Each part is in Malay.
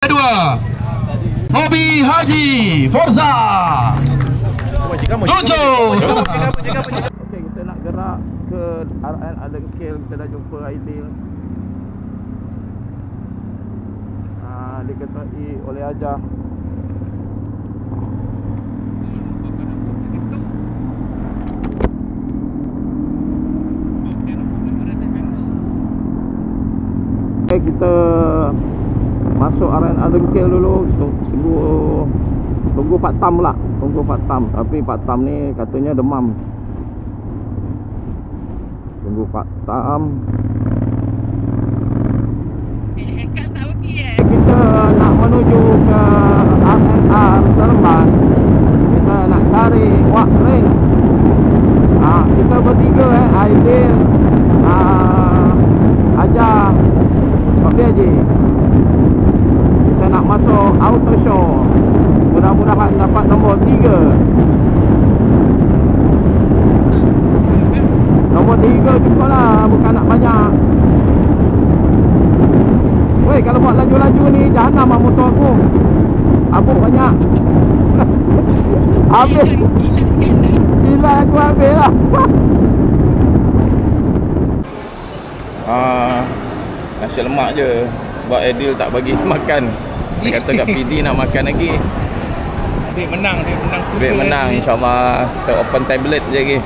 Kedua, Hobi Haji Forza luncur. Okey, kita nak gerak ke RN Adengkil. Kita dah jumpa Aidil. Diketuai oleh Ajah. Okay, kita masuk RN Adengkil dulu. Tunggu Pak Tam lah. Tunggu Pak Tam. Tapi Pak Tam ni katanya demam. Tunggu Pak Tam. Kita nak menuju ke RNR Seremban. Kita nak cari Wak Ring. Kita bertiga Aidil, Ajah, Hobi Haji. Kita nak masuk auto show. Mudah-mudahan dapat nombor 3. Nombor 3 cukup lah, bukan nak banyak. Weh, kalau buat laju-laju ni jahanam lah motor aku. Abuk banyak. Habis. Gila aku habis lah. Nasi lemak je. Buat Aidil tak bagi makan. Dia kata kat PD nak makan lagi. Dia menang skuter. Duit menang, insyaAllah. Kita open tablet je lagi.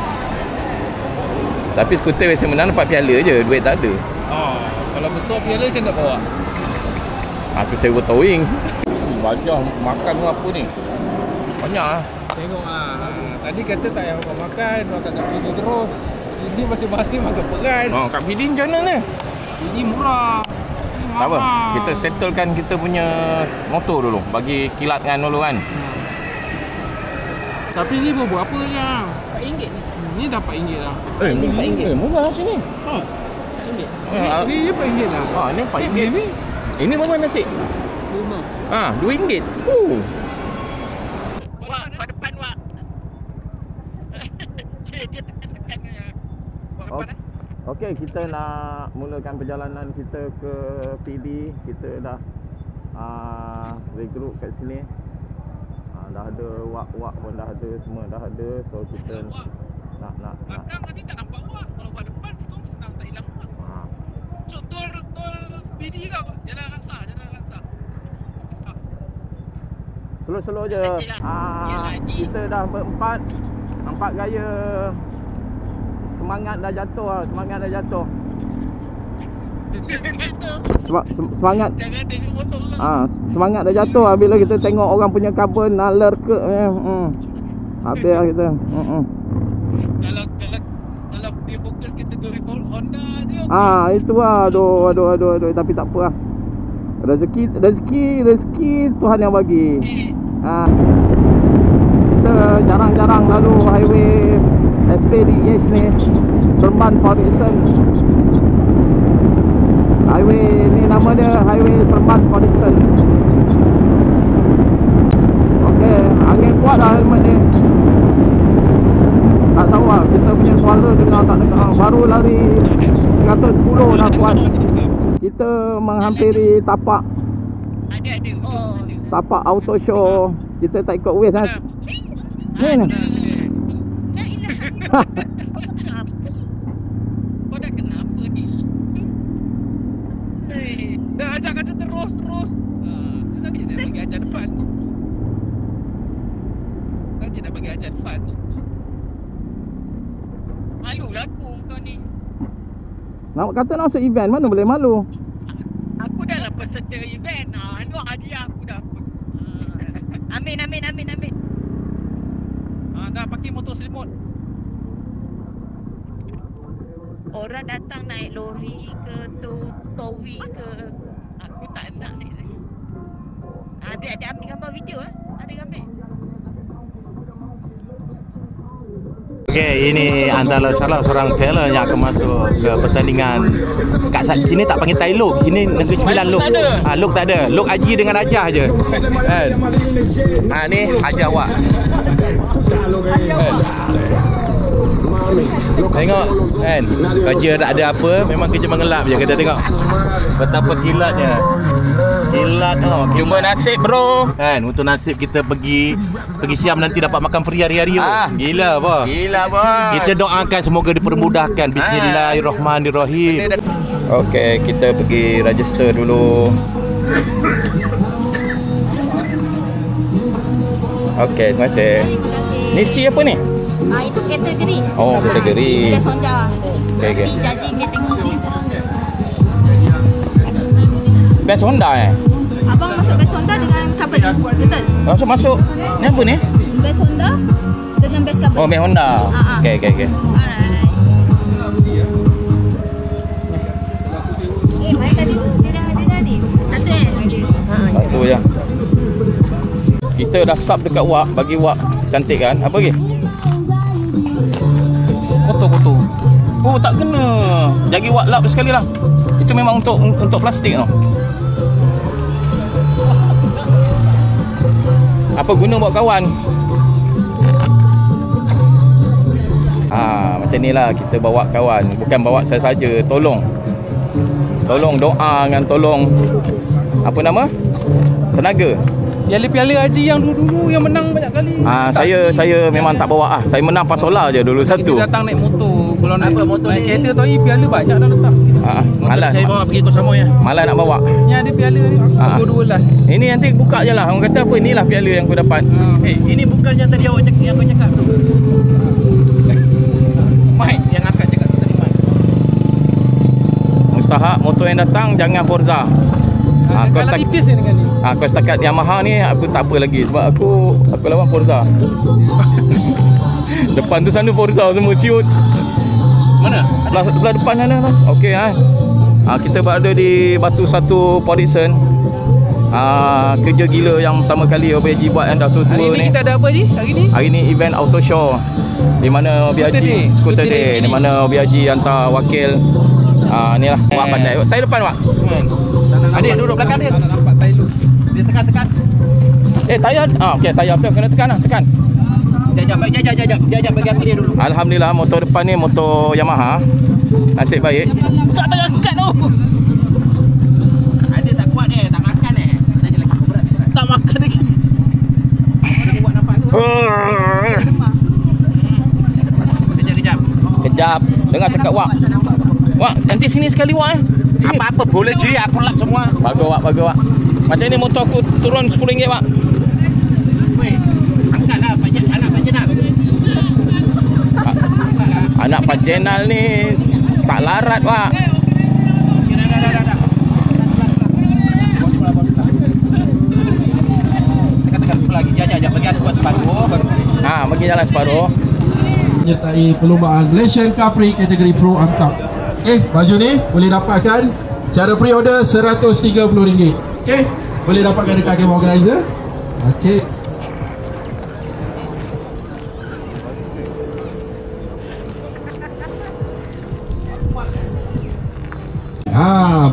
Tapi skuter biasa menang dapat piala je. Duit tak ada. Kalau besar piala macam tak bawa? Aku sewa towing. Bajah makan apa ni? Banyak lah. Tengok tadi kata tak payah makan, makan kat PD terus. Ini masing-masing makan peran. Kat PD macam mana ni? Ini murah. Tak apa, kita settlekan kita punya motor dulu. Bagi kilatkan dulu kan. Tapi ni berapa je? RM4 ni. Ni dah RM4 lah. Ni RM4. Murah sini. RM4. Ni RM4 lah. Ni RM4. Ini berapa nasi? RM2. Wak, kau depan Wak. Dia tekan-tekan je. Wak depan Okey, kita nak mulakan perjalanan kita ke PD. Kita dah regroup kat sini. Dah ada wak-wak pun dah ada, semua dah ada. So kita nak belakang nanti tak nampak Wak. Kalau Wak depan tu senang tak hilang Wak. So tol PD ke apa? Jalan Raksa. slow-slow je. Kita dah berempat. Nampak gaya semangat dah jatuh lah. Semangat dah jatuh. Semangat. Jangan tengok motor lah. Semangat dah jatuh lah bila kita tengok orang punya carbon lerkek. Habis lah kita. Kalau dia fokus kategori Honda je. Itu lah. Aduh. Tapi tak apa lah. Rezeki Tuhan yang bagi. Kita jarang-jarang lalu highway SPDH ni, Seremban Fredrickson. Highway ni nama dia Highway Seremban Fredrickson. Okey, angin kuat lah helmet ni. Tak tahu lah kita punya suara dengar tak dengar. Baru lari 110 dah kuat. Kita menghampiri tapak. Ada. Tapak auto show. Kita tak ikut waste kan. Ni. Kau dah kenapa ni? Dah ajak kata terus. Susah ni nak bagi ajar depan. Saja nak bagi ajar depan tu. Malu lah kau ni. Nak kata nak masuk event, mana boleh malu. Aku dah lah peserta event. Ni hadiah aku dah. Amin. Dah pakai motor selimut. Orang datang naik lori ke towing ke. Aku tak nak naik lagi. Ada ambil gambar video Ada ambil. Okay, ini antara salah seorang seller yang akan masuk ke pertandingan. Kat sini tak panggil Thai look. Sini Negeri Sembilan look. Look tak ada. Look Haji dengan Ajah je. Kan? Ni Ajah Wak. Tengok kan, kerja tak ada apa, memang kerja mengelap je. Kita tengok betapa kilatnya. Kilat solat. Cuma nasib bro. Kan untuk nasib kita pergi Siam nanti dapat makan free hari-hari. Gila apa? Gila bos. Kita doakan semoga dipermudahkan. Bismillahirrahmanirrahim. Okey, kita pergi register dulu. Okey, terima kasih. Ni si apa ni? Itu kategori. Oh, kategori. Best Honda. Okey. Nanti judging dia tengok sana. Best Honda Abang masuk Best Honda dengan carbon. Betul? Masuk. Ni apa ni? Best Honda dengan Best carbon. Oh, Best Honda. Okey. Alright. Mai tadi tu dia dah ni. Satu lagi. Satu je. Kita dah sub dekat wak, bagi wak cantik kan? Apa lagi? Kotor. Oh, tak kena. Jagi wak lap sekali lah. Itu memang untuk plastik tau. Apa guna bawa kawan? Macam ni lah kita bawa kawan. Bukan bawa saya saja. Tolong doa dengan tolong apa nama? Tenaga. Piala-piala haji yang dulu-dulu yang menang banyak kali. Saya memang tak bawa saya menang pasola je dulu satu. Kita datang naik motor. Kalau naik kereta tu piala banyak dah letak. Malas. Saya bawa pergi Koh Samui Malas nak bawa. Yang ada piala ni dua last. Ini nanti buka je lah. Orang kata apa, inilah piala yang aku dapat. Ini bukan yang tadi awak cakap, yang kau cakap tu. Mai, yang akak cakap tu tadi, Mai. Mustahak motor yang datang jangan Forza. Kalau tipis ni dengan ni. Kau setakat Yamaha ni aku tak apa lagi sebab aku lawan Forza. Depan tu sana Forza semua siut. Mana? Belah depan sana lah. Okey kita berada di Batu Satu Portison. Kerja gila yang pertama kali OBG buat yang dah tua-tua ni. Hari ni kita ada apa je hari ni? Hari ni event auto show di mana OBG Scooter Day di mana OBG hantar wakil. Ni lah Wak pandai. Tai depan Wak. Adik duduk belakang dia. Tak nampak tai lu. Dia tekan. Tayar. Okey, tayar betul kena tekan lah, tekan. Jap bagi aku dia dulu. Alhamdulillah motor depan ni motor Yamaha. Nasib baik. Tak tayar angkat tu. Ada tak kuat dia, tak makan Tanya lagi berat. Tak makan lagi. Dia buat nampak tu. Kejap. Kejap. Dengar cakap Wak, nanti sini sekali Wak Sini. Apa-apa boleh je, aku lap semua. Bagus Wak. Macam ni motor aku turun RM10 Wak. Weh, angkatlah anak Pak Jenal. Anak Pak Jenal ni tak larat Wak. Dah. Tekan lagi. Jap bagi aku buat separuh baru. Bagi jalan separuh. Menyertai perlombaan Malaysian Capri kategori Pro Angkat. Baju ni boleh dapatkan secara pre-order RM130. Boleh dapatkan dekat game organizer.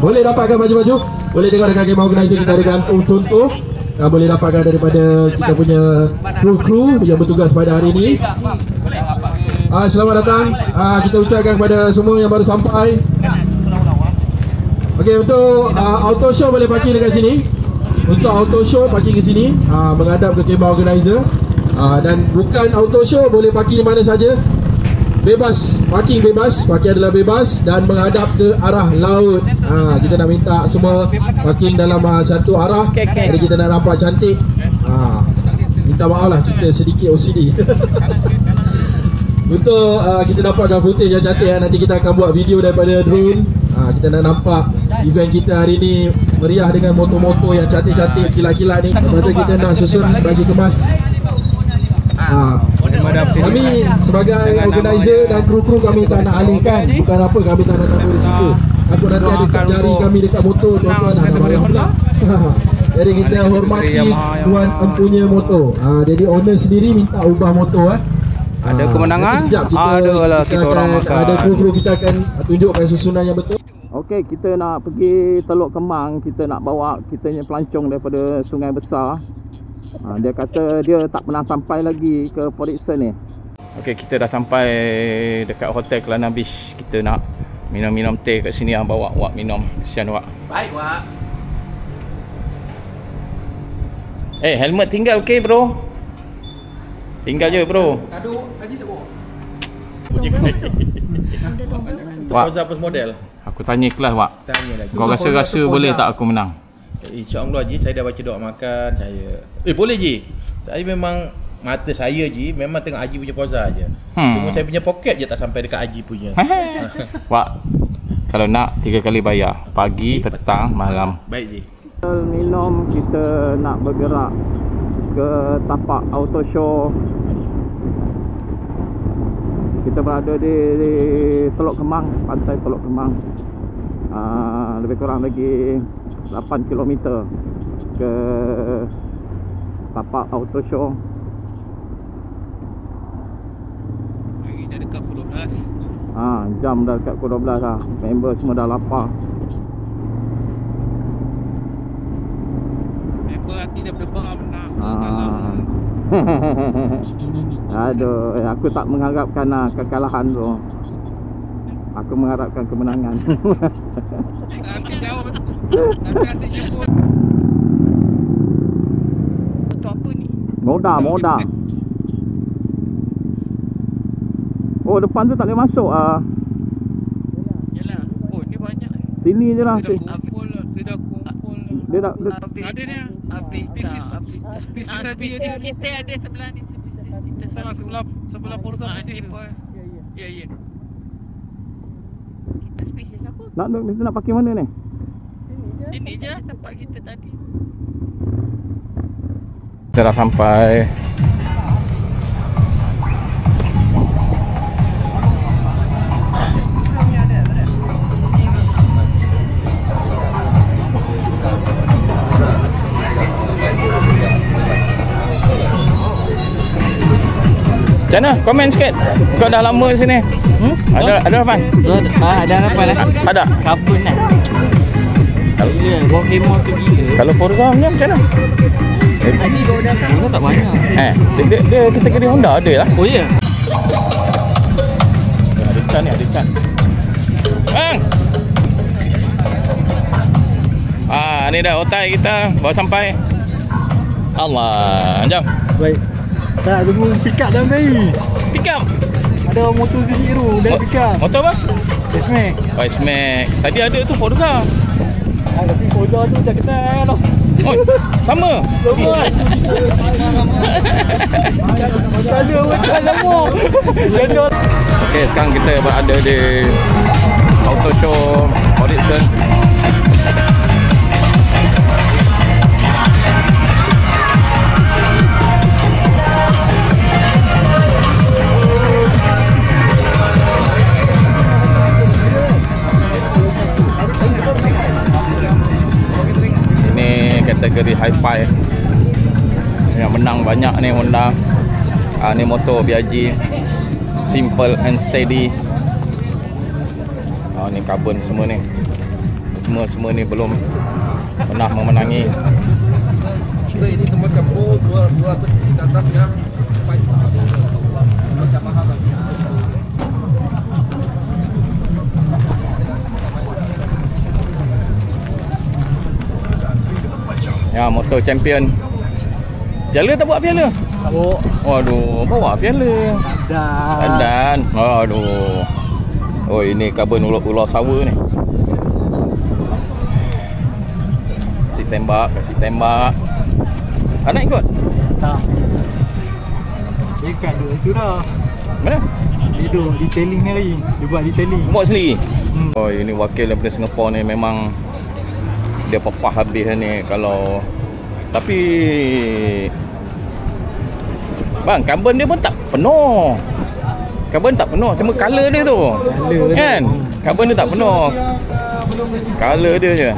Boleh dapatkan baju-baju. Boleh tengok dekat game organizer, kita ada gantung contoh. Boleh dapatkan daripada kita punya kru yang bertugas pada hari ini. Selamat datang. Kita ucapkan kepada semua yang baru sampai. Untuk auto show boleh parking dekat sini. Untuk auto show parking ke sini, menghadap ke kemah organizer. Dan bukan auto show boleh parking di mana saja. Bebas, parking adalah bebas dan menghadap ke arah laut. Kita nak minta semua parking dalam satu arah. Jadi kita nak nampak cantik. Minta maaf lah, kita sedikit OCD. Untuk kita dapatkan footage yang cantik, nanti kita akan buat video daripada drone. Kita nak nampak event kita hari ni meriah dengan motor-motor yang cantik-cantik, kilat-kilat ni. Lepas tu kita nak susun bagi kemas. Kami sebagai organizer dan kru-kru kami tak nak alihkan. Bukan apa, kami tak nak ambil risiko. Takut nanti ada cap jari kami dekat motor, tuan-tuan nak marah pula. Jadi kita hormati tuan empunya motor. Jadi owner sendiri minta ubah motor. Ada kemenangan? Adalah kita orang makan. Ada kru-kru kita akan tunjukkan susunan yang betul. Okey, kita nak pergi Teluk Kemang. Kita nak bawa kita punya pelancong daripada Sungai Besar. Dia kata dia tak pernah sampai lagi ke Portison ni. Okey, kita dah sampai dekat Hotel Kelana Beach. Kita nak minum-minum teh kat sini. Bawa Wak minum. Kesian Wak. Baik Wak. Helmet tinggal okey bro. Tinggal je bro. Kado Haji tak bawa? Wak, Forza plus model. aku tanya kelas Wak. Tanya lagi. Kau rasa boleh tak aku menang? InsyaAllah Ji, saya dah baca doa makan saya. Boleh Ji. Saya memang mata saya Ji memang tengok Haji punya Forza je. Cuma saya punya poket je tak sampai dekat Haji punya. Wak, kalau nak 3 kali bayar. Pagi, petang, malam. Baik Ji. Minum, kita nak bergerak ke tapak auto show. Kita berada di Teluk Kemang, pantai Teluk Kemang. Lebih kurang lagi 8 km ke tapak auto show. Hari dah dekat pukul 12. Jam dah dekat pukul 12 lah. Member semua dah lapar. Member hati dah berdebar menang ke kalah. Aduh, aku tak mengharapkan kekalahan bro. Aku mengharapkan kemenangan. Nanti jauh. Nanti asyik jemput. Itu apa ni? Moda. Oh, depan tu tak boleh masuk Yalah. Oh, ni banyak. Sini je lah. Dia dah kumpul lah. Dia dah Ada ni. Spesies saja dia. Kita ada sebelah ni. Salah sebelah Forza ada. Ya. Kita spesies apa? kita nak parking mana ni? Sini je lah tempat kita tadi. Kita dah sampai. Macam mana? Komen sikit. Kau dah lama sini. Ada harapan? Ada harapan lah. Ada. Kabun lah. Bawa kemah tu gila. Kalau Forza ni macam mana? Tadi kau dah Forza tak banyak. Dia kategori Honda ada lah. Oh ya? Ada can. Bang! Ni dah otai kita. Baru sampai. Allah. Jom. Baik. Tak, tunggu pick up dah mari. Pick up. Ada motor biru dah pick up. Motor apa? Smack. Smack. Tadi ada tu Forza. Tapi Forza tu tak kenal lah. Oh, sama. Kalau macam sama. Okey, sekarang kita berada di auto show Horizon. Kategori hi-fi yang menang banyak ni Honda. Ni motor BRG simple and steady. Ni carbon semua ni. Semua ni belum pernah memenangi. Ini semacam 200 cc ke atas yang macam mahal. Ya, motor champion. Piala tak buat piala? Tak bawa. Waduh, bawa piala. Dan. Aduh. Oh, ini carbon ular sawa ni. Kasih tembak. Nak ikut? Tak. Dekat tu itu dah. Mana? Dia duduk detailing ni lagi. Dia buat detailing. Buat sendiri? Oh, ini wakil daripada Singapura ni memang dia pepah habis ni kalau. Tapi bang, carbon dia pun tak penuh. Carbon tak penuh, cuma color dia tu. Kan? Carbon dia tak penuh. Color dia je.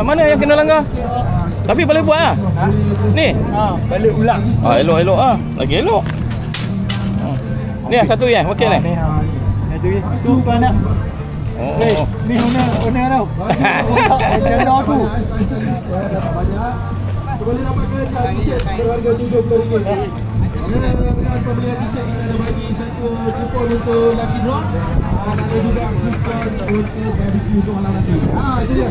Mana yang kena langgar? Tapi boleh buat lah. Ni. Balik ulang. Elok ah. Lagi elok. Ni satu ya, wakil ni. Tu kau nak. Oh. Ni owner tau. Jangan aku. Boleh dapatkan t-shirt berharga RM70. Dengan pembelian t-shirt kita ada bagi satu kupon untuk Lucky Draw. Dan ada juga kupon untuk barbecue untuk malam nanti. Itu dia.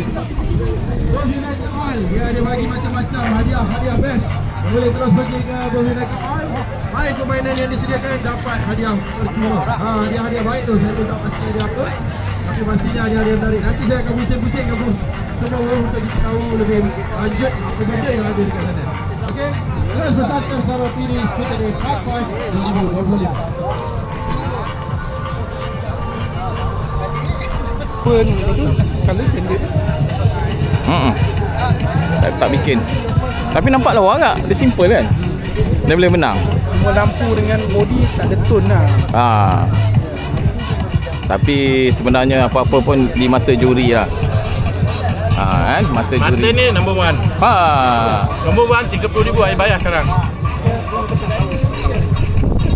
Those United Oil. Al, dia ada bagi macam-macam hadiah best. Boleh terus pergi ke berhubungan ke main permainan yang disediakan, dapat hadiah perkira. Hadiah baik tu, saya pun tak pasti hadiah apa, tapi pastinya hadiah menarik. Nanti saya akan pusing-pusing kamu semua orang untuk ditahu lebih lanjut apa benda yang ada dekat sana. Okey, terus bersatu sama pilih skuter dari Hot 5 2025. Pun itu kalau pendek. Tak bikin. Tapi nampak lawa tak? Dia simple kan? Dia boleh menang. Cuma lampu dengan body tak ada tone lah. Tapi sebenarnya apa-apa pun di mata juri lah. Kan? Mata juri. Mata ni number 1. Number 1 30,000 saya bayar sekarang.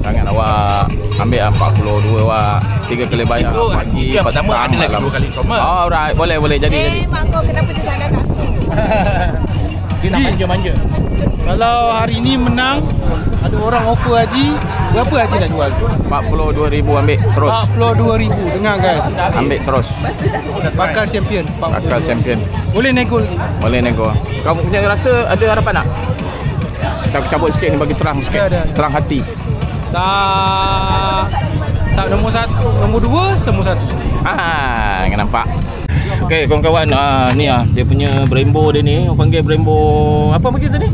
Jangan awak ambil 42 awak 3 kali bayar. Itu Pagi yang pertama ada lagi 2 kali trauma. Alright, boleh jadi. Mak kau kenapa dia sadar kat aku? Dia nak manja-manja. Kalau hari ni menang, ada orang offer haji, berapa haji nak jual? 42,000 ambil terus. 42,000. Dengar guys. Ambil terus. Bakal champion. Bakal champion. Boleh nego lagi. Boleh nego. Kau punya rasa ada harapan tak? Kita cabut sikit ni bagi terang sikit. Ada. Terang hati. Tak nombor 1, nombor 2 semua 1. Ingat nampak. Okey kawan-kawan, ni dia punya Brembo dia ni, orang panggil Brembo apa panggil tadi?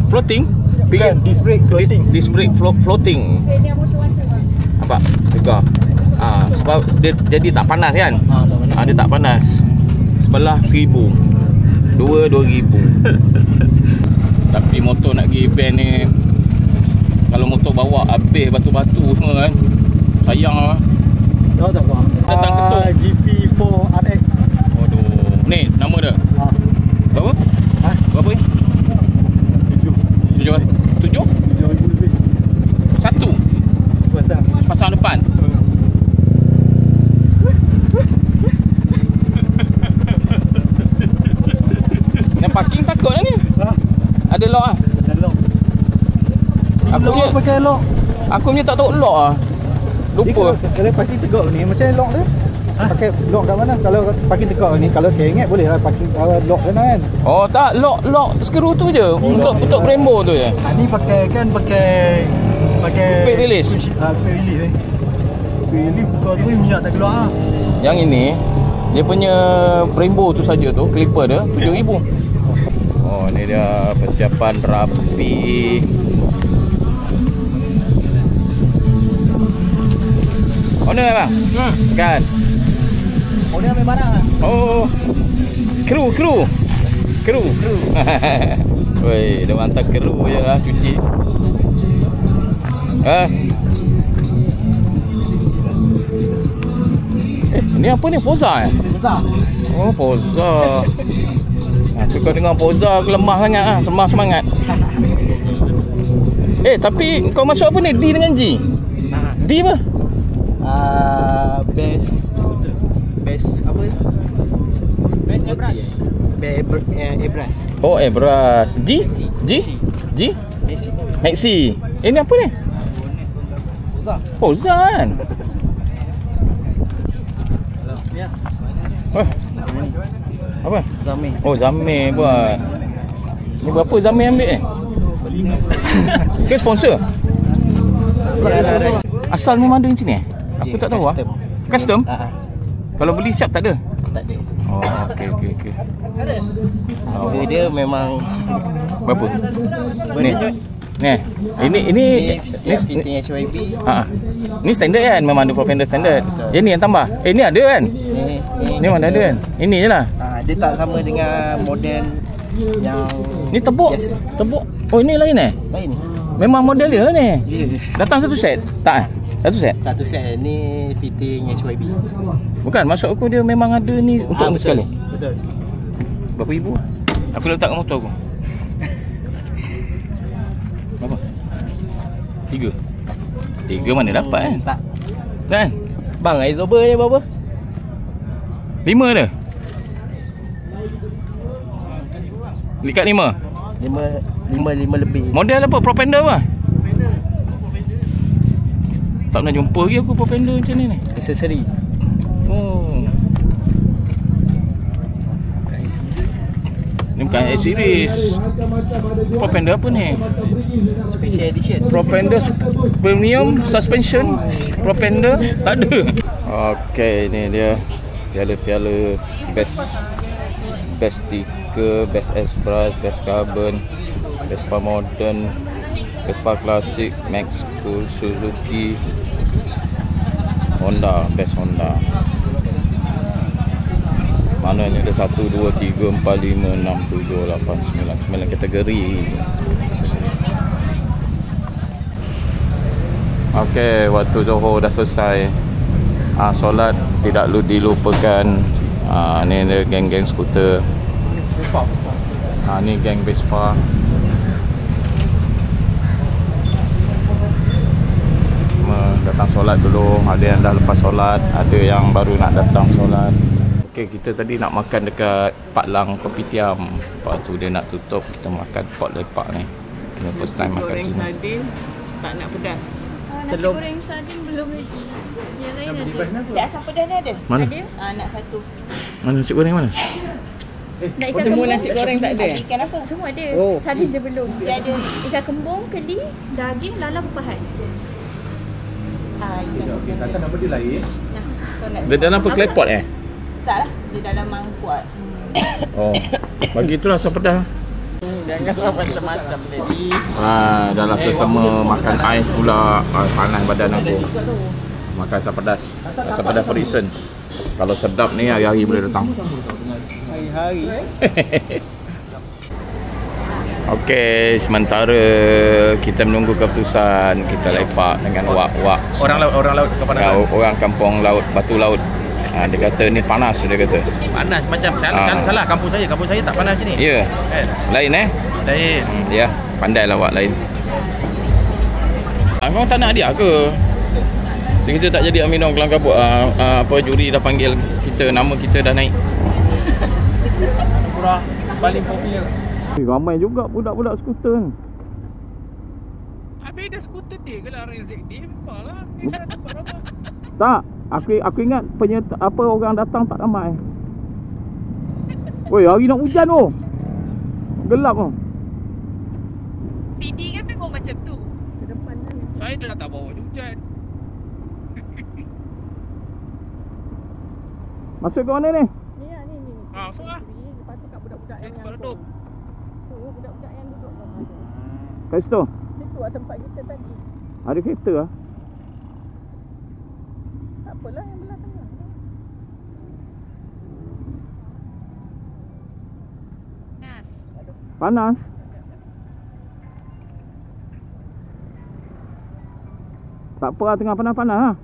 Floating? Disc brake floating. Disc brake floating. Nampak? Juga. Sebab dia jadi tak panas kan? Dia tak panas. Sebelah 1,000. 2,000. Tapi motor nak pergi event ni, kalau motor bawa habis batu-batu semua kan, sayang lah. Tahu tak bang? Datang ketuk. GP4 RX. Waduh. Ni nama dia. Berapa? Berapa ni? 7. 7? 7,000 lebih. Satu. Pasang depan. Yang parking takut lah ni. Ada lock lah. Ada lock. Aku punya pakai lock. Aku punya tak tahu lock lah. Lupa. Kalau parking tegak ni, macam lock dia. Pakai lock kat mana? Kalau parking tegak ni, kalau keringat boleh lah parking lock sana kan. Oh tak, lock skru tu je. Untuk Brembo tu je. Ni pakai Quick release. Quick release Quick release buka tu minyak tak keluar lah. Yang ini dia punya Brembo tu saja tu, clipper dia 7,000. Oh ni dia persiapan rapi. Oh ni bang? Kan? Oh ni ambil barang lah. Oh. Kru. Woi, dia mantap kru je lah cuci. Ni apa ni? Forza Besar. Oh, Forza. Aku kau dengar Forza aku lemah sangat ah, lemah semangat. Tapi kau masuk apa ni? D dengan G? D apa? Best apa? Best Ebras. Oh, Ebras. G? Maxi. Ini apa ni? Forza kan? Apa? Zami. Oh, Zami buat. Ni berapa Zami ambil ni? Ke sponsor? Asal memang ada macam ni? Aku tak tahu lah. Custom? Kalau beli siap tak ada? Tak ada. Oh, okey. Dia memang Berapa? Ni. Ini fitting HYB. Ni standard kan? Memang ada propender standard. Yang ni yang tambah. Ni ada kan? Ni mana ada kan? Ini je lah. Dia tak sama dengan model yang Ni tebuk. biasa. Tebuk. Oh, ini lain Lain. Memang model dia ni. Ya. Datang satu set? Tak Satu set? Satu set ni fitting HYB. Bukan, maksud aku dia memang ada ni untuk sekali. Betul. Berapa ribu? Aku letak kat motor aku. Berapa? 3 mana dapat kan? Tak. Kan? Bang, Isober ni berapa? 5 dah. Dekat 5. 5 lebih. Model apa? Propender apa? Tak pernah jumpa lagi aku propender macam ni. Aksesori. Oh. Ni bukan X-Series. Propender apa ni? Special edition. Propender Premium Suspension. Propender tak ada. Okey, ni dia piala-piala best sticker, best S-Brush, best carbon, Vespa modern, Vespa klasik, Max Cool, Suzuki, Honda, best Honda. Mana ni ada 1, 2, 3, 4, 5, 6, 7, 8, 9 kategori. Okey, waktu Johor dah selesai. Solat tidak dilupakan. Ni ada geng-geng skuter. Ni geng Vespa. Semua datang solat dulu. Ada yang dah lepas solat, ada yang baru nak datang solat. Okey, kita tadi nak makan dekat Pak Lang Kopitiam. Lepas tu dia nak tutup, kita makan pot lepak ni. Kita first time makan sini. Goreng sardin tak nak pedas. Nasi goreng sardin belum lagi. Yang lain ada. Si asam pedas ni ada? Mana? Nak satu. Mana nasi goreng mana? Nak ikan Semua kembung nasi goreng tak ada? Ikan apa? Semua ada. Oh. Sardin je belum. Dia ada. Ikan kembung, keli, daging, lalat, pepahat. Ikan kembung. Takkan nama dia lain. Nah, kau nak Dia dalam apa klepot tak lah. Dia dalam mangkuk. Oh. Bagi itulah asam pedas. Janganlah macam-macam jadi. Dalam sesama makan ais pula, panas badan aku. Makan asam pedas. Asam pedas perisen. Kalau sedap ni hari-hari boleh datang. Hari-hari. Okey, sementara kita menunggu keputusan, kita lepak dengan wak-wak. Orang laut kepada Orang kampung laut, Batu Laut. Dia kata ni panas, dia kata. panas macam salah kampung saya tak panas macam ni. Ya. Kan? Lain Lain. Ya, pandailah wak lain. Kau tak nak hadiah ke? Kita tak jadi Aminong Kelang Kabut. Juri dah panggil kita, nama kita dah naik. Kurang paling popular. Ramai juga budak-budak skuter ni. Habis dah skuter dia ke lah orang ZD? Lah. Dia tak dapat ramai. Tak, aku ingat orang datang tak ramai. Woi, hari nak hujan tu. Gelap tu. PD kan memang macam tu. Ke depan kan. Saya dah tak bawa hujan. Masuk ke mana ni? Ni lah ni. Masuk lah. Lepas tu kat budak-budak Saya yang tempat redup. tu, budak-budak yang duduk tu. Kat situ? Situ lah tempat kita tadi. Ada kereta lah. Tak apalah yang belah tengah. Panas. Tak apa lah tengah panas-panas lah.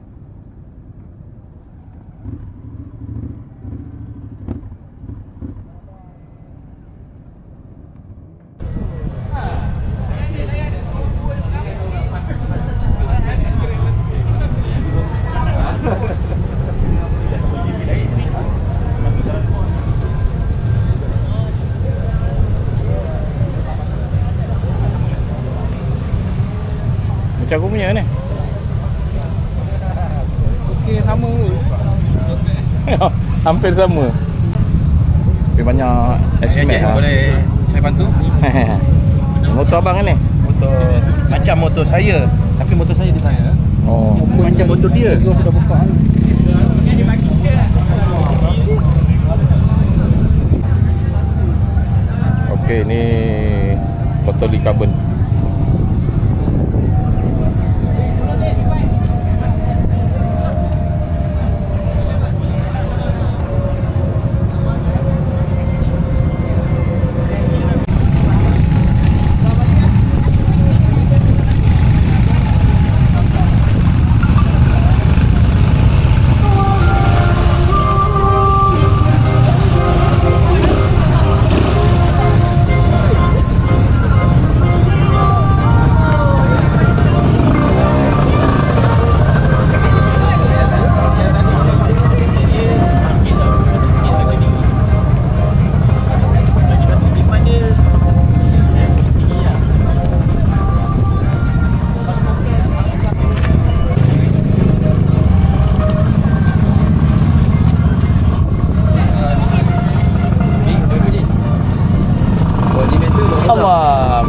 Macam aku punya ni. Okey, sama pun. Hampir sama. Tapi banyak estimate lah. Boleh saya bantu? Motor abang ni? Motor macam motor saya, tapi motor saya di sana. Oh. Macam motor dia. Sudah buka ni. Okey, ni totally carbon.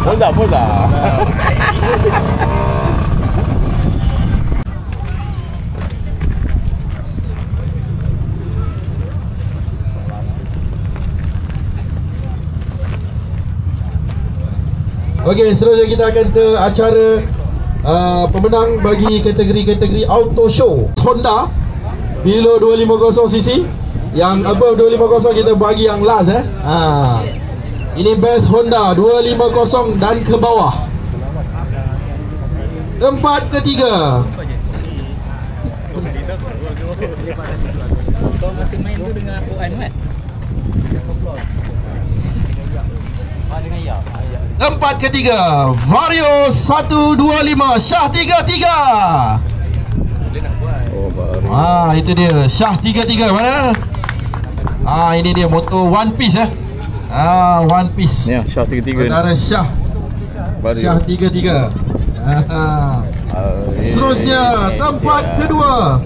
Moza. Okey, seterusnya kita akan ke acara pemenang bagi kategori auto show Honda below 250cc. Yang above 250 kita bagi yang last Ini best Honda 250 dan ke bawah. Tempat ketiga. Kau masih main tu dengan Oan kan? Tempat ketiga Vario 125 Syah 33. Itu dia Syah 33 mana? Ini dia motor one piece one piece. Ya, Syah 33 ni. Saudara Syah. Syah 33. Seterusnya tempat kedua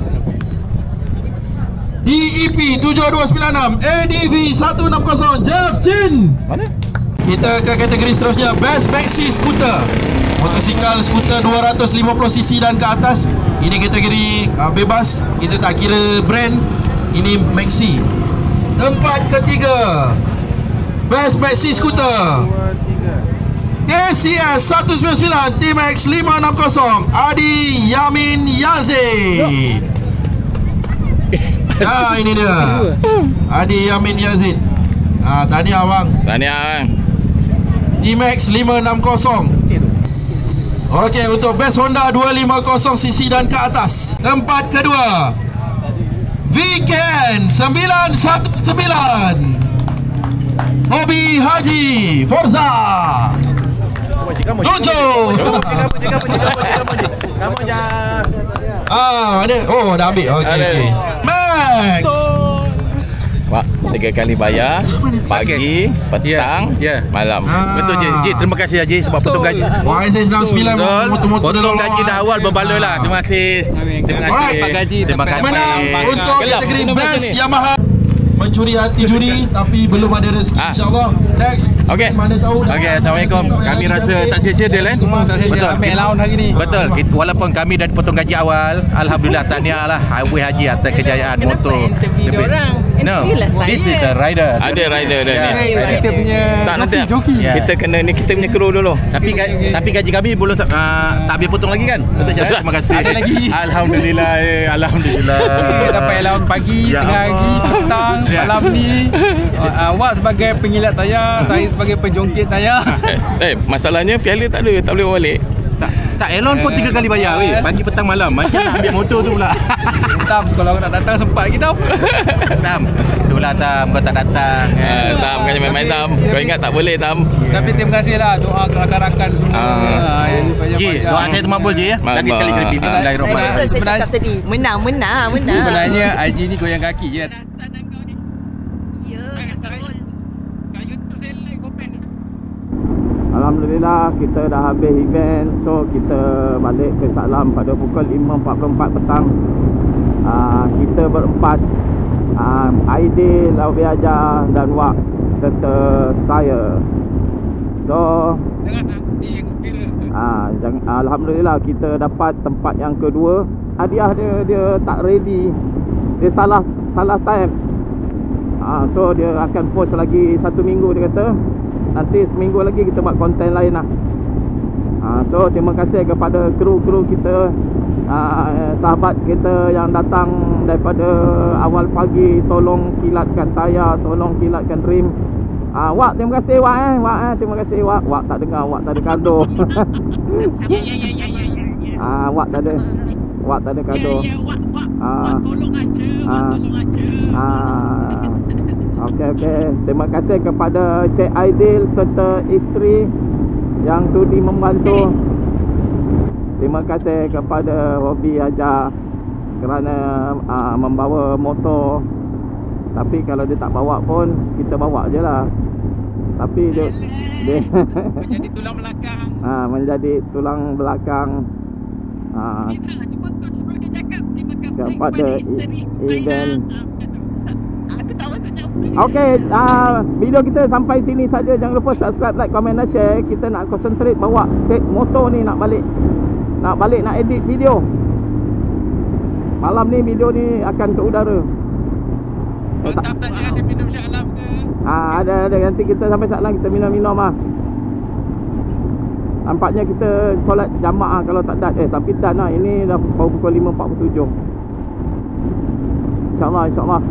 DEP 7296 ADV 160 Jeff Chin. Mana? Kita ke kategori seterusnya Best Maxi Scooter. Motosikal skuter 250cc dan ke atas. Ini kategori bebas. Kita tak kira brand. Ini Maxi. Tempat ketiga Best Maxi Scooter KCS 199 T-Max 560 Adi Yamin Yazid. Ini dia Adi Yamin Yazid. Tahniah bang. Tahniah. T-Max 560. Okey, untuk best Honda 250cc dan ke atas. Tempat kedua Weekend 919 Bobby Haji Forza Donjo. Kamu jangan. Mana? Oh, dah ambil. Okey. Max. Pak, 3 kali bayar pagi, petang, malam. Betul je. Terima kasih Haji sebab potong gaji. YS69 motor-motor potong gaji dah awal berbaloi lah. Terima kasih. Terima kasih. Menang untuk kategori best Yamaha. Mencuri hati juri tapi belum ada rezeki insya-Allah. Next. Okey. Mana tahu. Okey, assalamualaikum. Kami rasa tak sia-sia dia kan? Betul. Ambil lawan hari ni. Betul. Walaupun kami dah dipotong gaji awal, alhamdulillah tahniah lah Highway Haji atas kejayaan motor. No, this is a rider. Ada rider dia ni. Kita punya tak nanti joki. Kita kena ni kita punya kru dulu. Tapi gaji kami belum tak habis potong lagi kan? Betul je. Terima kasih. Ada lagi. Alhamdulillah. Alhamdulillah. Kita dapat allowance pagi, tengah hari, petang, malam ni. Awak sebagai pengilat tayar, saya sebagai penjongkit tayar. Masalahnya piala tak ada, tak boleh bawa balik. Tak elon pun 3 kali bayar weh. Pagi petang malam. Macam nak ambil motor tu pula. Tam, kalau nak datang sempat lagi Tam. Tam. Itulah Tam, kau tak datang. Tam, kan main-main Tam. Kau ingat tak boleh Tam. Tapi terima kasihlah doa rakan-rakan semua. Ji, doa saya tu makbul je ya. Lagi sekali sekali. Bismillahirrahmanirrahim. Saya cakap tadi menang. Sebenarnya Haji ni goyang kaki je. Alhamdulillah kita dah habis event. So kita balik ke Shah Alam pada pukul 5.44 petang. Kita berempat, Aidil, Laubi Ajar dan Wak serta saya. So alhamdulillah kita dapat tempat yang kedua. Hadiah dia tak ready. Dia salah time. So dia akan post lagi 1 minggu dia kata. Nanti seminggu lagi kita buat konten lain lah. So terima kasih kepada kru-kru kita, sahabat kita yang datang daripada awal pagi, tolong kilatkan tayar, tolong kilatkan rim. Wak, terima kasih Wak terima kasih Wak. Wak tak dengar, Wak tak ada kado. Wak tak ada kado. Tolong aja. Okey. Terima kasih kepada Cik Aidil serta isteri yang sudi membantu. Terima kasih kepada Bobby Hajar kerana membawa motor. Tapi kalau dia tak bawa pun kita bawa je lah. Tapi dia menjadi tulang belakang. Menjadi tulang belakang. Cuma sebelum dia cakap terima kasih kepada event. Aku tak maksud jawab. Okey, video kita sampai sini saja. Jangan lupa subscribe, like, komen dan share. Kita nak concentrate bawa motor ni nak balik nak edit video. Malam ni video ni akan ke udara. Mantap tak jangan ada minum Shah Alam ke? Ada nanti kita sampai Shah Alam kita minum ah. Nampaknya kita solat jamaah kalau tak dan tapi dan lah. Ini dah pukul 5.47. InsyaAllah